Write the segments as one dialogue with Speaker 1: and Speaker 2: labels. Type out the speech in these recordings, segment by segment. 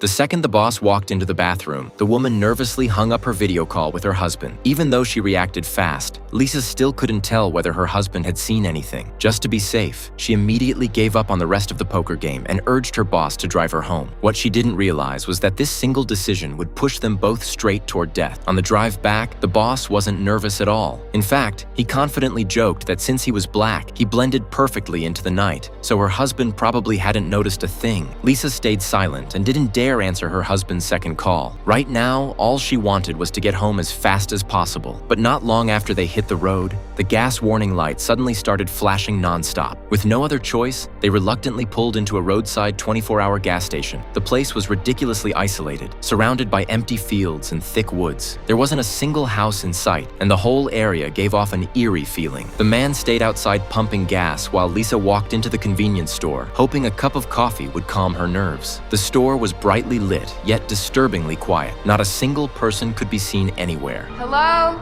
Speaker 1: The second the boss walked into the bathroom, the woman nervously hung up her video call with her husband. Even though she reacted fast, Lisa still couldn't tell whether her husband had seen anything. Just to be safe, she immediately gave up on the rest of the poker game and urged her boss to drive her home. What she didn't realize was that this single decision would push them both straight toward death. On the drive back, the boss wasn't nervous at all. In fact, he confidently joked that since he was black, he blended perfectly into the night, so her husband probably hadn't noticed a thing. Lisa stayed silent and didn't dare answer her husband's second call. Right now, all she wanted was to get home as fast as possible. But not long after they hit the road, the gas warning light suddenly started flashing nonstop. With no other choice, they reluctantly pulled into a roadside 24-hour gas station. The place was ridiculously isolated, surrounded by empty fields and thick woods. There wasn't a single house in sight, and the whole area gave off an eerie feeling. The man stayed outside pumping gas while Lisa walked into the convenience store, hoping a cup of coffee would calm her nerves. The store was brightly lit, yet disturbingly quiet. Not a single person could be seen anywhere.
Speaker 2: Hello?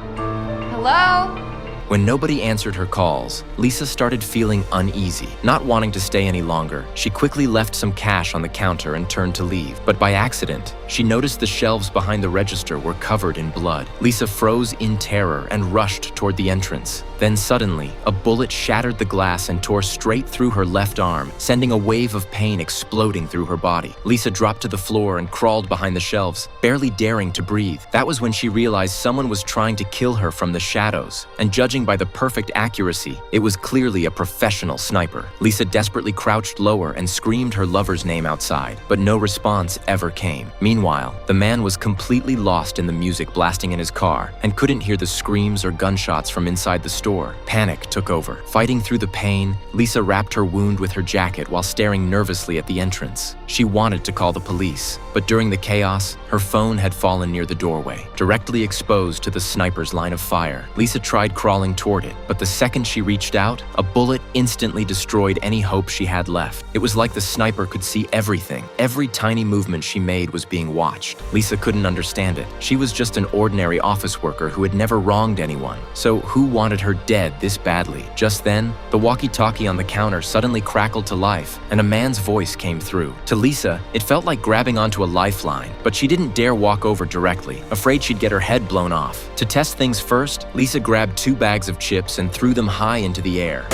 Speaker 2: Hello?
Speaker 1: When nobody answered her calls, Lisa started feeling uneasy. Not wanting to stay any longer, she quickly left some cash on the counter and turned to leave. But by accident, she noticed the shelves behind the register were covered in blood. Lisa froze in terror and rushed toward the entrance. Then suddenly, a bullet shattered the glass and tore straight through her left arm, sending a wave of pain exploding through her body. Lisa dropped to the floor and crawled behind the shelves, barely daring to breathe. That was when she realized someone was trying to kill her from the shadows, and judging by the perfect accuracy, it was clearly a professional sniper. Lisa desperately crouched lower and screamed her lover's name outside, but no response ever came. Meanwhile, the man was completely lost in the music blasting in his car and couldn't hear the screams or gunshots from inside the store. Panic took over. Fighting through the pain, Lisa wrapped her wound with her jacket while staring nervously at the entrance. She wanted to call the police, but during the chaos, her phone had fallen near the doorway, directly exposed to the sniper's line of fire. Lisa tried crawling toward it, but the second she reached out, a bullet instantly destroyed any hope she had left. It was like the sniper could see everything. Every tiny movement she made was being watched. Lisa couldn't understand it. She was just an ordinary office worker who had never wronged anyone. So who wanted her dead this badly? Just then, the walkie-talkie on the counter suddenly crackled to life, and a man's voice came through. To Lisa, it felt like grabbing onto a lifeline, but she didn't dare walk over directly, afraid she'd get her head blown off. To test things first, Lisa grabbed 2 bags of chips and threw them high into the air.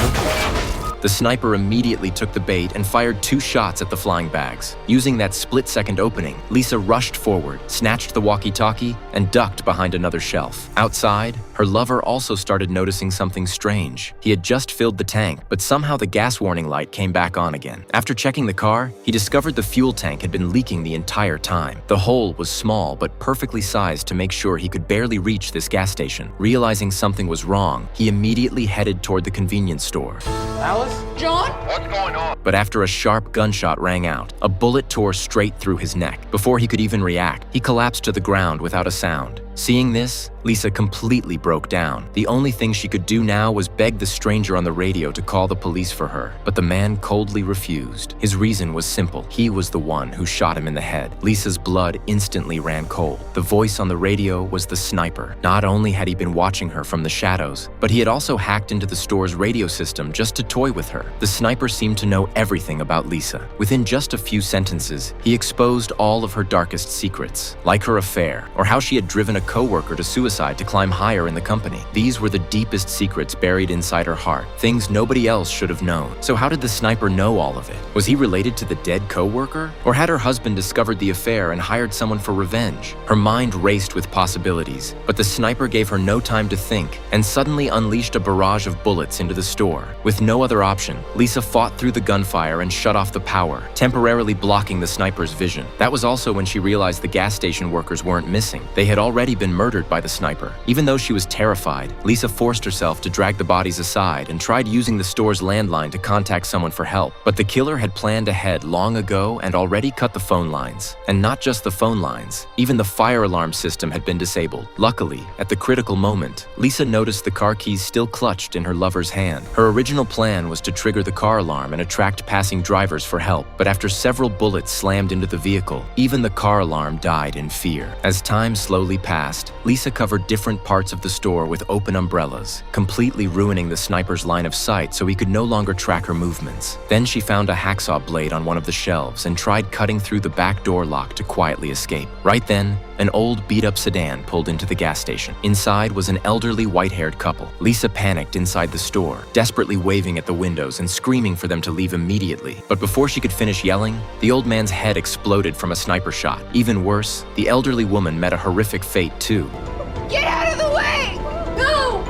Speaker 1: The sniper immediately took the bait and fired 2 shots at the flying bags. Using that split-second opening, Lisa rushed forward, snatched the walkie-talkie, and ducked behind another shelf. Outside, her lover also started noticing something strange. He had just filled the tank, but somehow the gas warning light came back on again. After checking the car, he discovered the fuel tank had been leaking the entire time. The hole was small but perfectly sized to make sure he could barely reach this gas station. Realizing something was wrong, he immediately headed toward the convenience store.
Speaker 3: Alice?
Speaker 2: John?
Speaker 3: What's going on?
Speaker 1: But after a sharp gunshot rang out, a bullet tore straight through his neck. Before he could even react, he collapsed to the ground without a sound. Seeing this, Lisa completely broke down. The only thing she could do now was beg the stranger on the radio to call the police for her, but the man coldly refused. His reason was simple. He was the one who shot him in the head. Lisa's blood instantly ran cold. The voice on the radio was the sniper. Not only had he been watching her from the shadows, but he had also hacked into the store's radio system just to toy with her. The sniper seemed to know everything about Lisa. Within just a few sentences, he exposed all of her darkest secrets, like her affair, or how she had driven a co-worker to suicide to climb higher in the company. These were the deepest secrets buried inside her heart, things nobody else should have known. So how did the sniper know all of it? Was he related to the dead co-worker? Or had her husband discovered the affair and hired someone for revenge? Her mind raced with possibilities, but the sniper gave her no time to think and suddenly unleashed a barrage of bullets into the store. With no other option, Lisa fought through the gunfire and shut off the power, temporarily blocking the sniper's vision. That was also when she realized the gas station workers weren't missing. They had already been murdered by the sniper. Even though she was terrified, Lisa forced herself to drag the bodies aside and tried using the store's landline to contact someone for help. But the killer had planned ahead long ago and already cut the phone lines. And not just the phone lines, even the fire alarm system had been disabled. Luckily, at the critical moment, Lisa noticed the car keys still clutched in her lover's hand. Her original plan was to trigger the car alarm and attract passing drivers for help, but after several bullets slammed into the vehicle, even the car alarm died in fear. As time slowly passed, fast, Lisa covered different parts of the store with open umbrellas, completely ruining the sniper's line of sight so he could no longer track her movements. Then she found a hacksaw blade on one of the shelves and tried cutting through the back door lock to quietly escape. Right then, an old beat-up sedan pulled into the gas station. Inside was an elderly white-haired couple. Lisa panicked inside the store, desperately waving at the windows and screaming for them to leave immediately. But before she could finish yelling, the old man's head exploded from a sniper shot. Even worse, the elderly woman met a horrific fate too.
Speaker 2: Get out of the way! Go!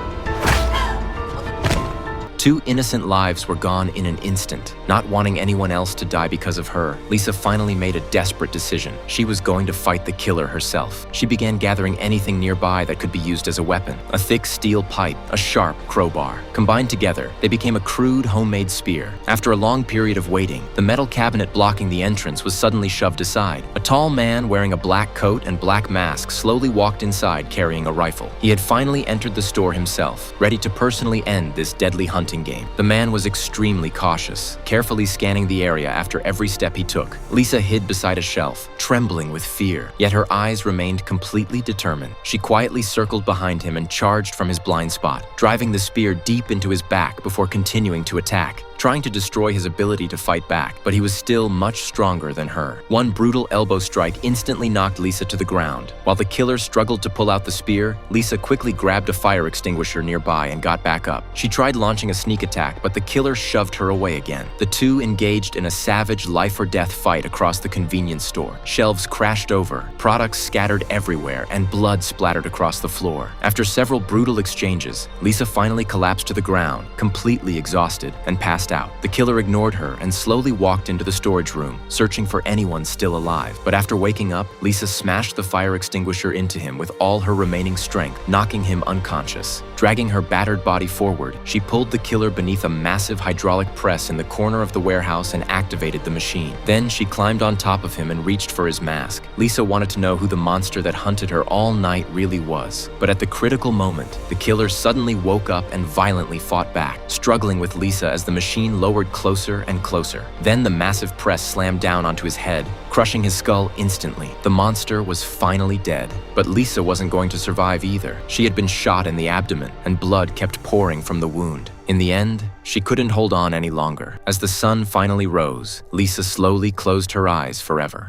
Speaker 1: 2 innocent lives were gone in an instant. Not wanting anyone else to die because of her, Lisa finally made a desperate decision. She was going to fight the killer herself. She began gathering anything nearby that could be used as a weapon. A thick steel pipe, a sharp crowbar. Combined together, they became a crude homemade spear. After a long period of waiting, the metal cabinet blocking the entrance was suddenly shoved aside. A tall man wearing a black coat and black mask slowly walked inside carrying a rifle. He had finally entered the store himself, ready to personally end this deadly hunting game. The man was extremely cautious, carefully scanning the area after every step he took. Lisa hid beside a shelf, trembling with fear, yet her eyes remained completely determined. She quietly circled behind him and charged from his blind spot, driving the spear deep into his back before continuing to attack, trying to destroy his ability to fight back, but he was still much stronger than her. One brutal elbow strike instantly knocked Lisa to the ground. While the killer struggled to pull out the spear, Lisa quickly grabbed a fire extinguisher nearby and got back up. She tried launching a sneak attack, but the killer shoved her away again. The two engaged in a savage life-or-death fight across the convenience store. Shelves crashed over, products scattered everywhere, and blood splattered across the floor. After several brutal exchanges, Lisa finally collapsed to the ground, completely exhausted, and passed out. The killer ignored her and slowly walked into the storage room, searching for anyone still alive. But after waking up, Lisa smashed the fire extinguisher into him with all her remaining strength, knocking him unconscious. Dragging her battered body forward, she pulled the killer beneath a massive hydraulic press in the corner of the warehouse and activated the machine. Then she climbed on top of him and reached for his mask. Lisa wanted to know who the monster that hunted her all night really was. But at the critical moment, the killer suddenly woke up and violently fought back, struggling with Lisa as the machine lowered closer and closer. Then the massive press slammed down onto his head, crushing his skull instantly. The monster was finally dead. But Lisa wasn't going to survive either. She had been shot in the abdomen, and blood kept pouring from the wound. In the end, she couldn't hold on any longer. As the sun finally rose, Lisa slowly closed her eyes forever.